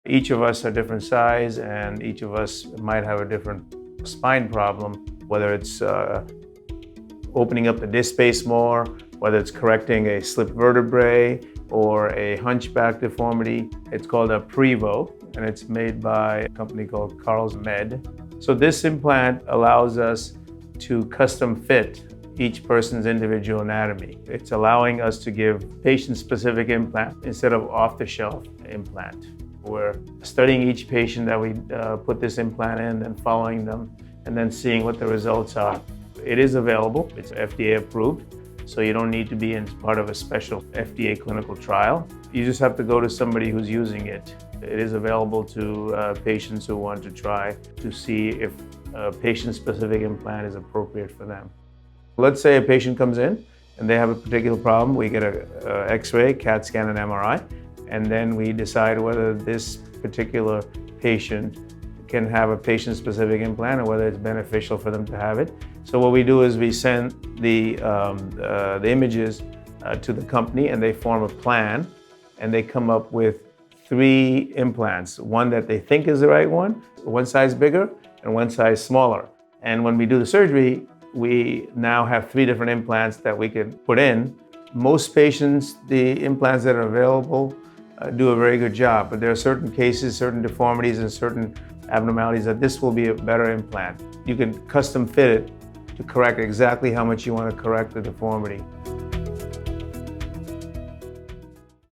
Each of us are different size, and each of us might have a different spine problem, whether it's opening up the disc space more, whether it's correcting a slipped vertebrae or a hunchback deformity. It's called aprevo, and it's made by a company called Carl's Med. So this implant allows us to custom fit each person's individual anatomy. It's allowing us to give patient-specific implant instead of off-the-shelf implant. We're studying each patient that we put this implant in and following them and then seeing what the results are. It is available. It's FDA-approved, so you don't need to be in part of a special FDA clinical trial. You just have to go to somebody who's using it. It is available to patients who want to try to see if a patient-specific implant is appropriate for them. Let's say a patient comes in and they have a particular problem. We get an X-ray, CAT scan, and MRI, and then we decide whether this particular patient can have a patient-specific implant or whether it's beneficial for them to have it. So what we do is we send the images to the company, and they form a plan, and they come up with 3 implants, one that they think is the right one size bigger and one size smaller. And when we do the surgery, we now have 3 different implants that we can put in. Most patients, the implants that are available do a very good job, but there are certain cases, certain deformities, and certain abnormalities that this will be a better implant. You can custom fit it to correct exactly how much you want to correct the deformity.